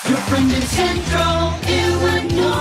Your friend in Central Illinois,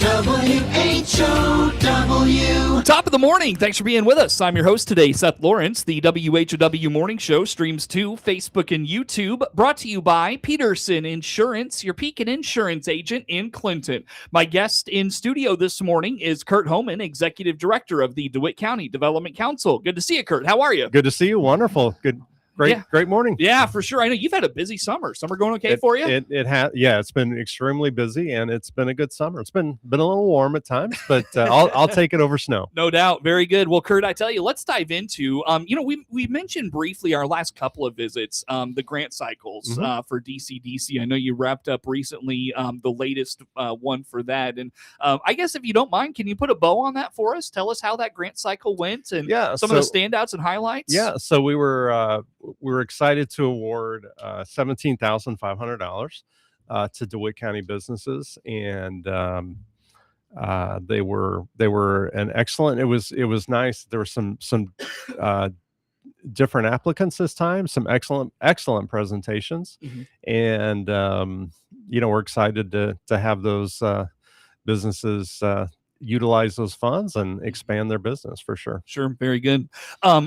WHOW. Top of the morning. Thanks for being with us. I'm your host today, Seth Lawrence. The WHOW Morning Show streams to Facebook and YouTube. Brought to you by Peterson Insurance, your Pekin Insurance agent in Clinton. My guest in studio this morning is Curt Homann, Executive Director of the DeWitt County Development Council. Good to see you, Curt. How are you? Good to see you. Wonderful. Good. Great morning. Yeah, for sure. I know you've had a busy summer. Summer going okay for you? It has. Yeah, it's been extremely busy, and it's been a good summer. It's been a little warm at times, but I'll take it over snow. No doubt. Very good. Well, Curt, I tell you, let's dive into. We mentioned briefly our last couple of visits, the grant cycles for DCDC. I know you wrapped up recently the latest one for that, and I guess if you don't mind, can you put a bow on that for us? Tell us how that grant cycle went and some of the standouts and highlights. Yeah. So we were excited to award $17,500 to DeWitt County businesses, and they were an excellent. It was nice. There were some different applicants this time. Some excellent presentations, and we're excited to have those businesses utilize those funds and expand their business for sure. Sure. Very good. I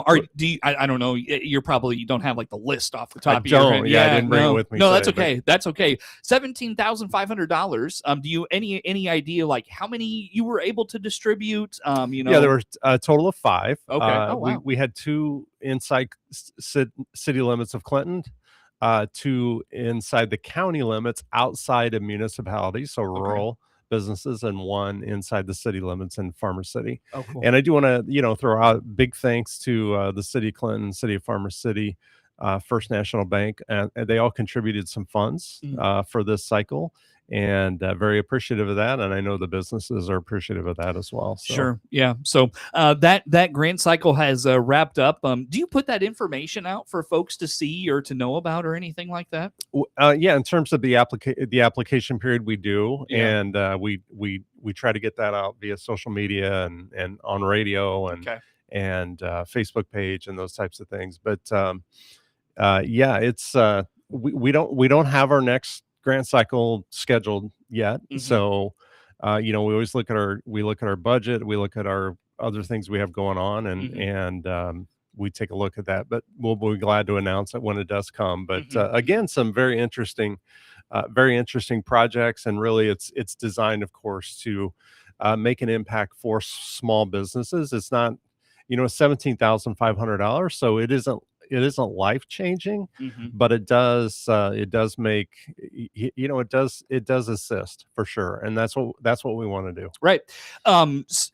don't know. You don't have like the list off the top of your head. Yeah, I didn't bring it with me. No, that's okay. That's okay. $17,500. Do you any idea like how many you were able to distribute? Yeah, there were a total of 5. Okay. Wow. We had 2 inside city limits of Clinton, 2 inside the county limits outside of municipalities, so rural businesses, and 1 inside the city limits in Farmer City. Oh, cool. And I do want to throw out big thanks to the city of Clinton, city of Farmer City, First National Bank, and they all contributed some funds for this cycle, and very appreciative of that. And I know the businesses are appreciative of that as well. So. Sure. Yeah. So that grant cycle has wrapped up. Do you put that information out for folks to see or to know about or anything like that? Yeah. In terms of the application period, we do. Yeah. And we try to get that out via social media and on radio and Facebook page and those types of things. But it's we don't have our next grant cycle scheduled yet. So, we always look at our budget, we look at our other things we have going on, and we take a look at that. But we'll be glad to announce it when it does come. But again, some very interesting projects, and really, it's designed, of course, to make an impact for small businesses. It's not, $17,500, so it isn't life-changing, but it does make, it does assist for sure. And that's what we want to do. Right.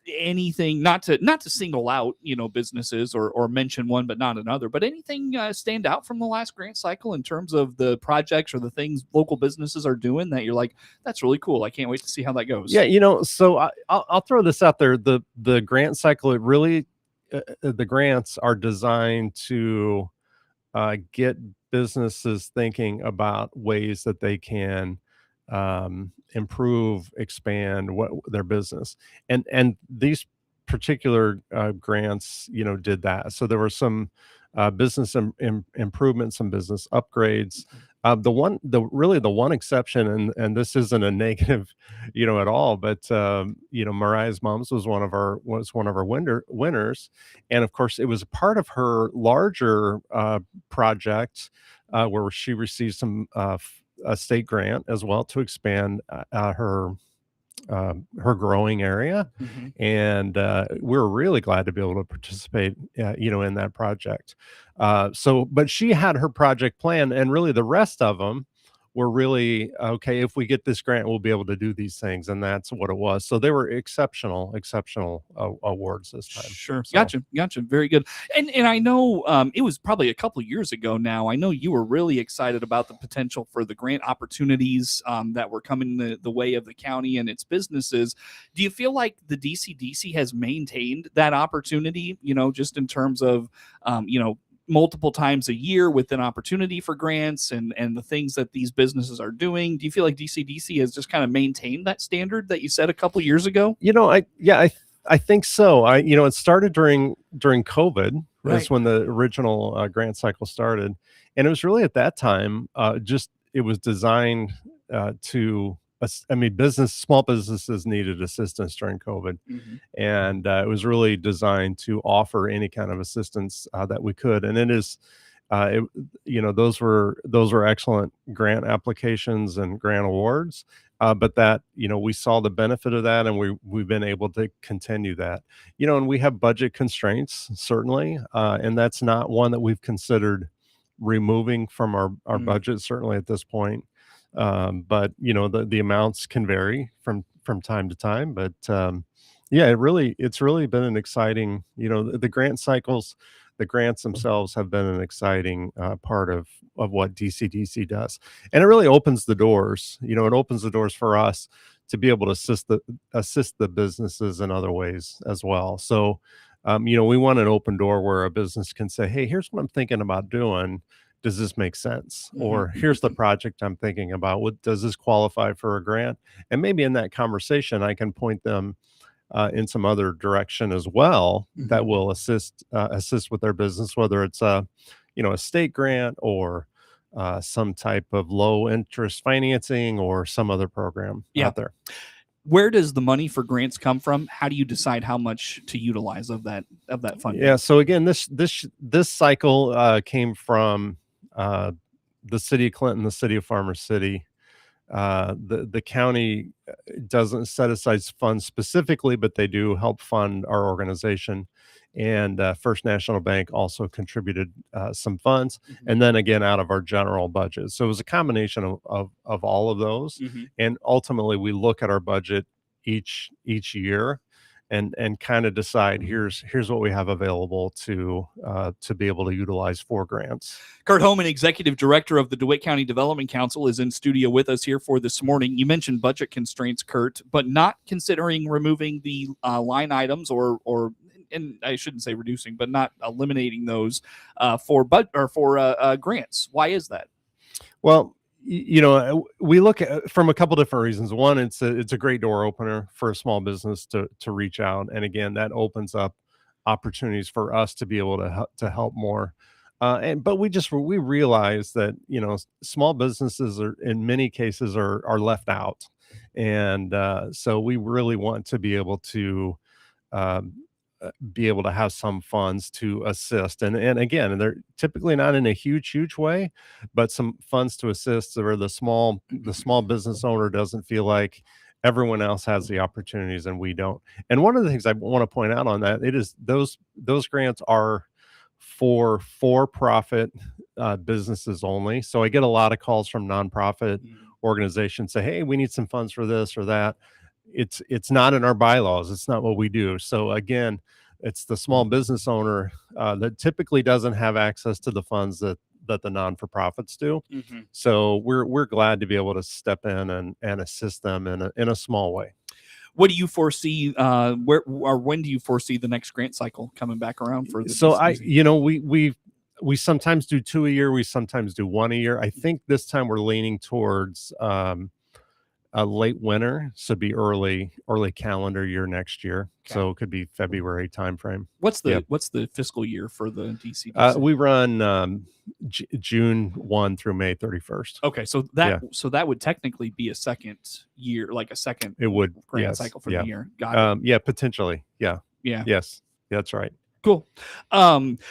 Anything, not to single out, businesses or mention one, but not another, but anything stand out from the last grant cycle in terms of the projects or the things local businesses are doing that you're like, that's really cool. I can't wait to see how that goes. Yeah. So I'll throw this out there. The grant cycle, it really, the grants are designed to get businesses thinking about ways that they can improve, expand their business, and these particular grants, did that. So there were some business improvements, some business upgrades. The one exception, and this isn't a negative, at all, but Mariah's Moms was one of our winners, and of course it was a part of her larger project where she received some a state grant as well to expand her growing area, and we're really glad to be able to participate in that project. But she had her project plan, and really the rest of them were really okay. If we get this grant, we'll be able to do these things, and that's what it was. So they were exceptional awards this time. Sure. So. Gotcha. Very good. And I know it was probably a couple years ago now. I know you were really excited about the potential for the grant opportunities that were coming the way of the county and its businesses. Do you feel like the DCDC has maintained that opportunity, just in terms of, multiple times a year with an opportunity for grants and the things that these businesses are doing? Do you feel like DCDC has just kind of maintained that standard that you said a couple years ago? I think so. It started during COVID. Right. That's when the original grant cycle started, and it was really at that time, just was designed to. I mean, small businesses needed assistance during COVID, Mhm. and it was really designed to offer any kind of assistance that we could. And it is, it, those were excellent grant applications and grant awards. But that, we saw the benefit of that, and we've been able to continue that. And we have budget constraints certainly, and that's not one that we've considered removing from our Mm. budget certainly at this point. But the amounts can vary from time to time. But yeah, it's really been an exciting, the grant cycles, the grants themselves have been an exciting part of what DCDC does, and it really opens the doors. It opens the doors for us to be able to assist the businesses in other ways as well. So, we want an open door where a business can say, "Hey, here's what I'm thinking about doing. Does this make sense?" Mhm. Or "Here's the project I'm thinking about. Does this qualify for a grant?" And maybe in that conversation, I can point them in some other direction as well that Mhm. will assist with their business, whether it's a state grant or some type of low interest financing or some other program Yeah. out there. Where does the money for grants come from? How do you decide how much to utilize of that funding? Yeah. So again, this cycle came from the city of Clinton, the city of Farmer City. The county doesn't set aside funds specifically, but they do help fund our organization. And First National Bank also contributed some funds, Mhm. and then again out of our general budget. So it was a combination of all of those. Mhm. And ultimately, we look at our budget each year and kind of decide here's what we have available to be able to utilize for grants. Curt Homann, Executive Director of the DeWitt County Development Council, is in studio with us here for this morning. You mentioned budget constraints, Curt, but not considering removing the line items or and I shouldn't say reducing, but not eliminating those for grants. Why is that? Well, we look at from a couple different reasons. One, it's a great door opener for a small business to reach out, and again, that opens up opportunities for us to be able to help more. But we realize that small businesses are in many cases are left out, and so we really want to um, be able to have some funds to assist. And again, they're typically not in a huge way, but some funds to assist where the small business owner doesn't feel like everyone else has the opportunities and we don't. And one of the things I want to point out on that, it is those grants are for-profit businesses only. So I get a lot of calls from nonprofit organizations say, "Hey, we need some funds for this or that." It's not in our bylaws. It's not what we do. So again, it's the small business owner that typically doesn't have access to the funds that the non-for-profits do. Mhm. So we're glad to be able to step in and assist them in a small way. What do you foresee? Where or when do you foresee the next grant cycle coming back around for the So DCDC? we sometimes do two a year. We sometimes do one a year. I think this time we're leaning towards a late winter, so be early calendar year next year. Okay. So it could be February timeframe. What's Yeah. the fiscal year for the DCDC? We run June 1 through May 31st. Okay, so that would technically be a second year, like a second It would, grant yes, cycle for yeah. the year. Got it. Yeah, potentially. Yeah. Yeah. Yes, that's right. Cool.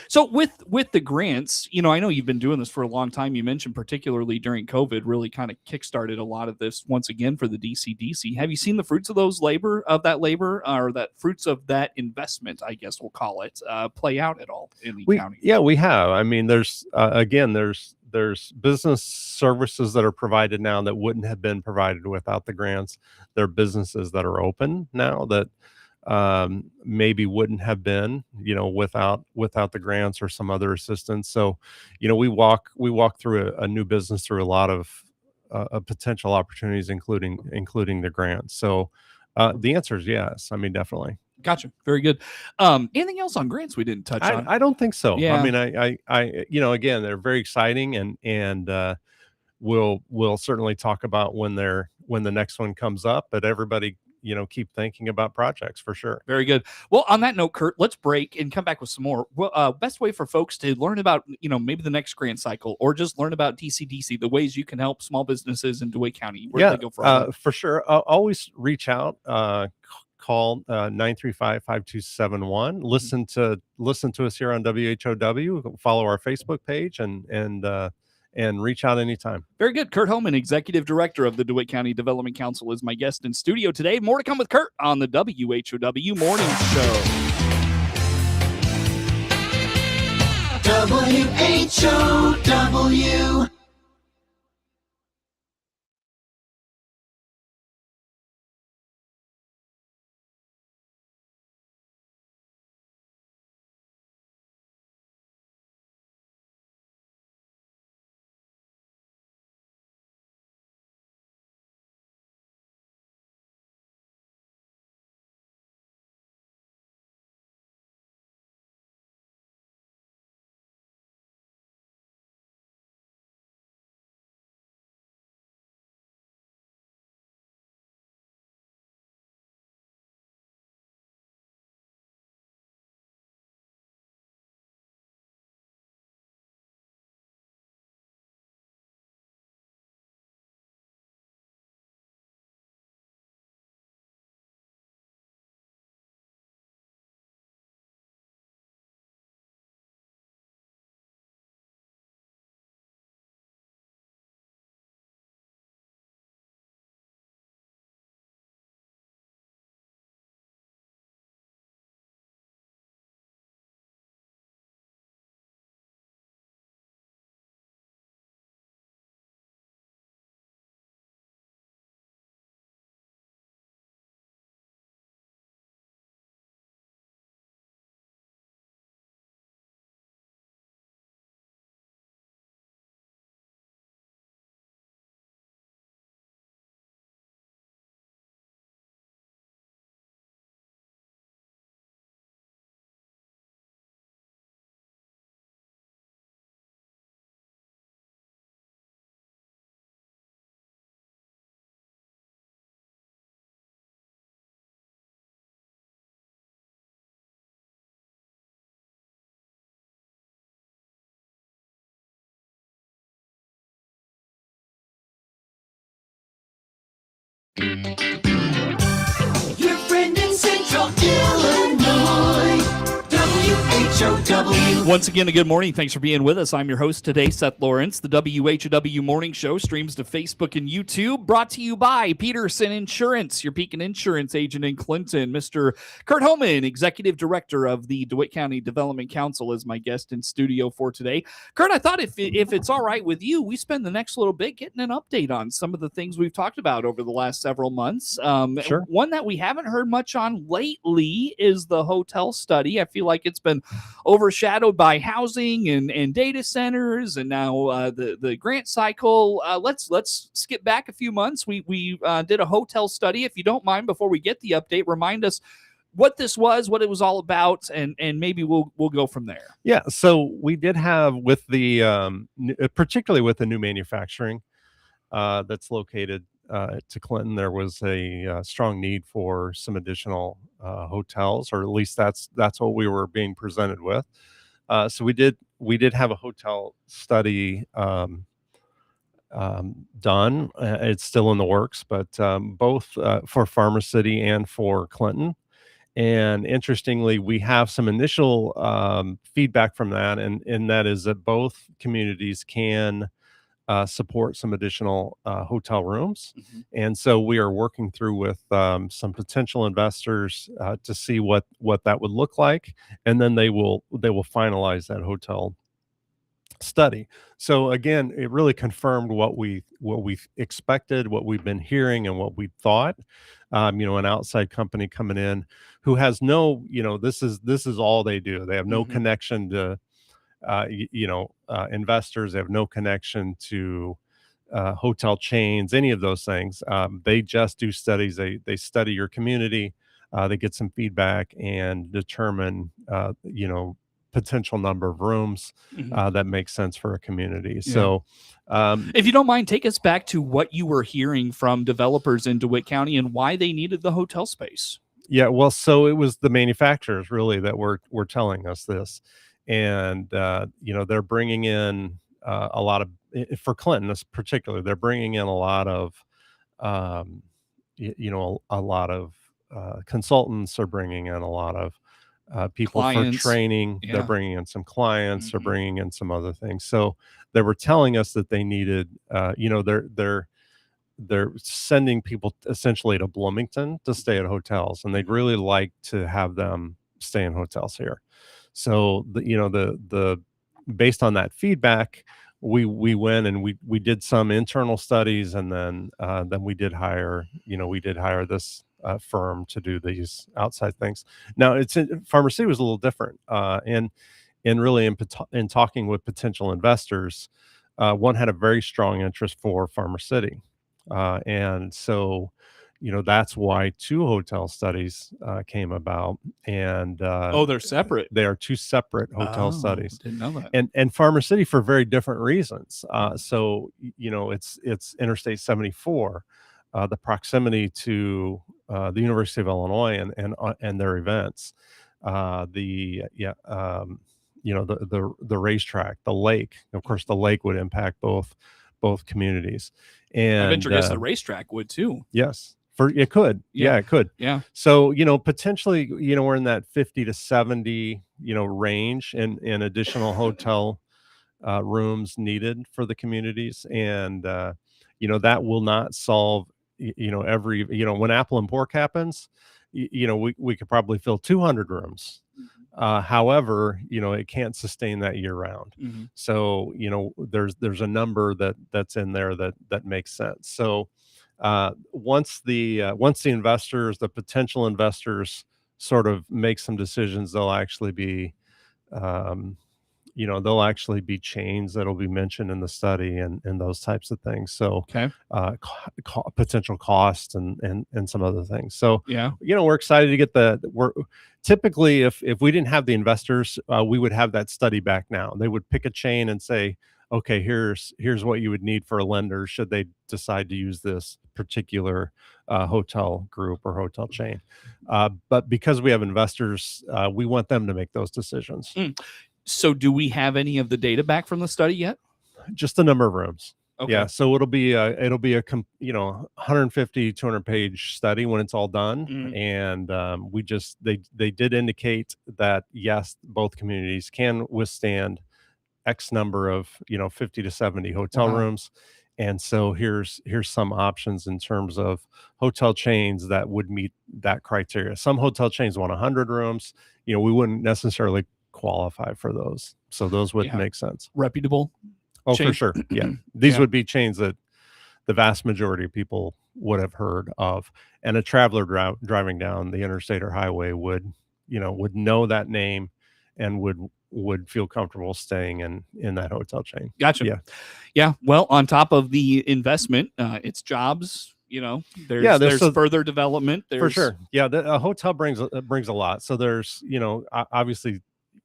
So with the grants, I know you've been doing this for a long time. You mentioned particularly during COVID, really kind of kickstarted a lot of this once again for the DCDC. Have you seen the fruits of that labor, or that fruits of that investment, I guess we'll call it, play out at all in the county? Yeah, we have. I mean, there's business services that are provided now that wouldn't have been provided without the grants. There are businesses that are open now that maybe wouldn't have been, without the grants or some other assistance. So, we walk through a new business through a lot of potential opportunities, including the grants. So, the answer is yes. I mean, definitely. Gotcha. Very good. Anything else on grants we didn't touch on? I don't think so. Yeah. I mean, I again, they're very exciting, and we'll certainly talk about when the next one comes up. But everybody keep thinking about projects for sure. Very good. Well, on that note, Curt, let's break and come back with some more. Well, best way for folks to learn about, maybe the next grant cycle, or just learn about DCDC, the ways you can help small businesses in DeWitt County. Where do they go for all that? For sure. Always reach out. Call 935-5271. Listen to us here on WHOW. Follow our Facebook page and reach out anytime. Very good. Curt Homann, Executive Director of the DeWitt County Development Council, is my guest in studio today. More to come with Curt on the WHOW Morning Show. WHOW. Your friend in Central Illinois. WHOW. Once again, a good morning. Thanks for being with us. I'm your host today, Seth Lawrence. The WHOW Morning Show streams to Facebook and YouTube, brought to you by Peterson Insurance, your Pekin Insurance agent in Clinton. Mr. Curt Homann, Executive Director of the DeWitt County Development Council, is my guest in studio for today. Curt, I thought if it's all right with you, we spend the next little bit getting an update on some of the things we've talked about over the last several months. Sure. One that we haven't heard much on lately is the hotel study. I feel like it's been overshadowed by housing and data centers, and now the grant cycle. Let's skip back a few months. We did a hotel study. If you don't mind, before we get the update, remind us what this was, what it was all about, and maybe we'll go from there. Yeah. So we did have with the particularly with the new manufacturing that's located to Clinton, there was a strong need for some additional hotels, or at least that's what we were being presented with. So we did have a hotel study done. It's still in the works, but both for Farmer City and for Clinton. And interestingly, we have some initial feedback from that, and that is that both communities can support some additional hotel rooms. Mm-hmm. And so we are working through with some potential investors to see what that would look like, and then they will finalize that hotel study. So again, it really confirmed what we expected, what we've been hearing, and what we thought. An outside company coming in who has no, this is all they do. They have no Mm-hmm. connection to investors. They have no connection to hotel chains, any of those things. They just do studies. They study your community. They get some feedback and determine, potential number of rooms that makes sense for a community. Yeah. So, if you don't mind, take us back to what you were hearing from developers in DeWitt County and why they needed the hotel space. yeah, well, so it was the manufacturers really that were telling us this, and they're bringing in a lot of for Clinton, particularly, they're bringing in a lot of um, a lot of consultants are bringing in a lot of people Clients. for training. They're Yeah. bringing in some clients. They're Mhm. bringing in some other things. So they were telling us that they needed, they're sending people essentially to Bloomington to stay at hotels, and they'd really like to have them stay in hotels here. So the based on that feedback, we went and we did some internal studies, and then we did hire this firm to do these outside things. Now Farmer City was a little different, and really in talking with potential investors, one had a very strong interest for Farmer City, and so that's why two hotel studies came about, and Oh, they're separate. they are two separate hotel Oh, studies, didn't know that. and Farmer City for very different reasons. It's Interstate 74, the proximity to the University of Illinois and their events, the racetrack, the lake. Of course, the lake would impact both communities, and I venture guess the racetrack would too. yes, it could. Yeah. Yeah, it could. Yeah. So, potentially, we're in that 50 to 70, range in additional hotel rooms needed for the communities. And, that will not solve, every, when Apple and Pork happens, we could probably fill 200 rooms. However, it can't sustain that year round. Mhm. So, there's a number that's in there that makes sense. So, once the investors, the potential investors, sort of make some decisions, um, they'll actually be chains that'll be mentioned in the study and those types of things. So, Okay. potential costs and some other things. So, Yeah. we're excited to get we're typically, if we didn't have the investors, we would have that study back now. They would pick a chain and say, okay, here's what you would need for a lender should they decide to use this particular hotel group or hotel chain. But because we have investors, we want them to make those decisions. So do we have any of the data back from the study yet? Just the number of rooms. Okay. Yeah, so it'll be a 150, 200 page study when it's all done. Mhm. And they did indicate that yes, both communities can withstand X number of 50 to 70 hotel Wow. rooms. And so here's some options in terms of hotel chains that would meet that criteria. Some hotel chains want 100 rooms. We wouldn't necessarily qualify for those, so those wouldn't Yeah. make sense. Reputable. Oh, for chain. sure. Yeah, these Yeah. would be chains that the vast majority of people would have heard of, and a traveler driving down the interstate or highway would know that name and would feel comfortable staying in that hotel chain. Gotcha. Yeah. Yeah. Well, on top of the investment, it's jobs. There's so- further development. For There's sure. Yeah, a hotel brings a lot. So there's, obviously,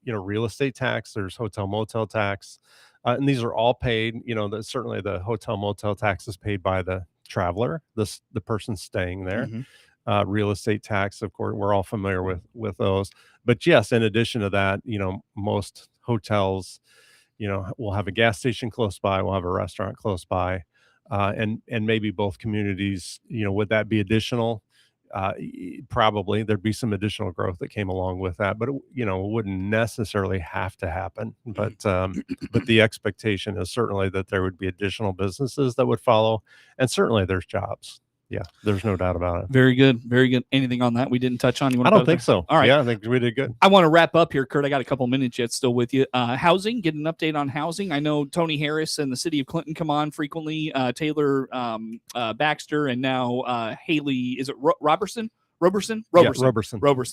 real estate tax, there's hotel motel tax, and these are all paid. Certainly the hotel motel tax is paid by the traveler, the person staying there. Mhm. Real estate tax, of course, we're all familiar with those. But yes, in addition to that, most hotels, will have a gas station close by, we'll have a restaurant close by, and maybe both communities, would that be additional? Probably there'd be some additional growth that came along with that, but it wouldn't necessarily have to happen. But the expectation is certainly that there would be additional businesses that would follow, and certainly there's jobs. Yeah, there's no doubt about it. Very good. Very good. Anything on that we didn't touch on? You want I don't think so. All right. Yeah, I think we did good. I want to wrap up here, Curt. I got a couple minutes yet still with you. Housing, get an update on housing. I know Tony Harris and the city of Clinton come on frequently. Taylor Baxter and now Haley, is it Roberson? Yeah, Roberson.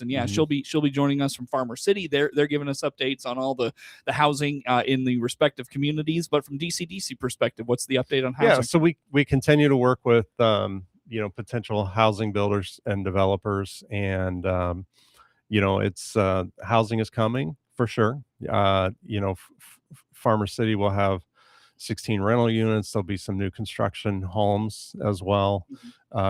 Yeah, Mhm. she'll be joining us from Farmer City. They're giving us updates on all the housing in the respective communities. But from DCDC perspective, what's the update on housing? Yeah, so we continue to work with potential housing builders and developers, and it's housing is coming for sure. Farmer City will have 16 rental units. There'll be some new construction homes as well.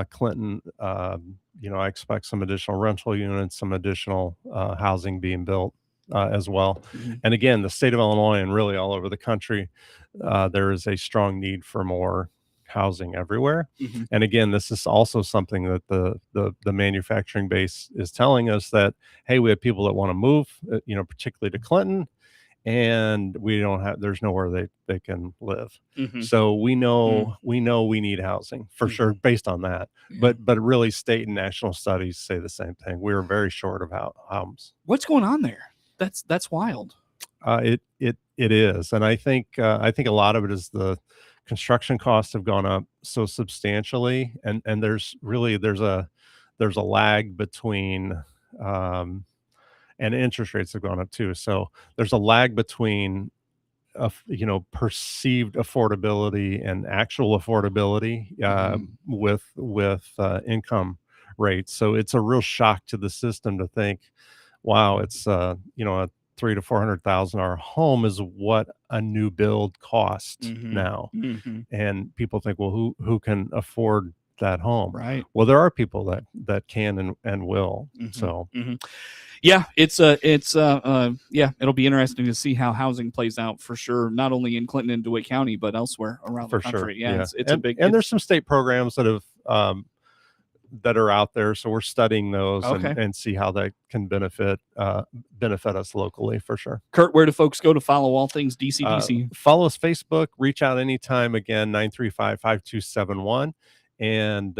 Clinton, I expect some additional rental units, some additional housing being built as well. And again, the state of Illinois and really all over the country, there is a strong need for more housing everywhere. And again, this is also something that the manufacturing base is telling us that, hey, we have people that want to move, particularly to Clinton, and there's nowhere they can live. So we know we need housing for sure based on that. But really state and national studies say the same thing. We're very short of homes. What's going on there? That's wild. It is. And I think a lot of it is the construction costs have gone up so substantially, and there's a lag between and interest rates have gone up too. So there's a lag between perceived affordability and actual affordability with income rates. So it's a real shock to the system to think, wow, it's a $300,000 to $400,000 home is what a new build costs now. And people think, well, who can afford that home? Right. Well, there are people that can and will. So yeah, it'll be interesting to see how housing plays out for sure, not only in Clinton and DeWitt County, but elsewhere around the country. Sure. Yeah, it's a big. And there's some state programs that have that are out there, so we're studying those and see how that can benefit us locally for sure. Curt, where do folks go to follow all things DCDC? Follow us Facebook. Reach out anytime. Again, 935-5271, and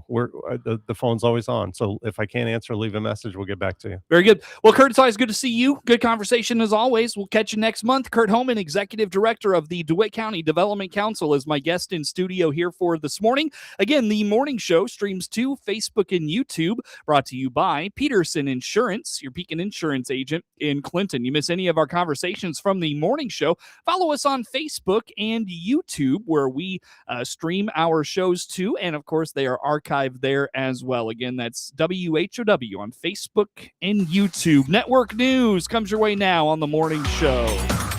we're the phone's always on. So if I can't answer, leave a message. We'll get back to you. Very good. Well, Curt, it's always good to see you. Good conversation as always. We'll catch you next month. Curt Homann, Executive Director of the DeWitt County Development Council, is my guest in studio here for this morning. Again, the morning show streams to Facebook and YouTube, brought to you by Peterson Insurance, your Pekin Insurance agent in Clinton. You miss any of our conversations from the morning show, follow us on Facebook and YouTube, where we stream our shows too. And of course, they are archived there as well. Again, that's WHOW on Facebook and YouTube. Network news comes your way now on the morning show.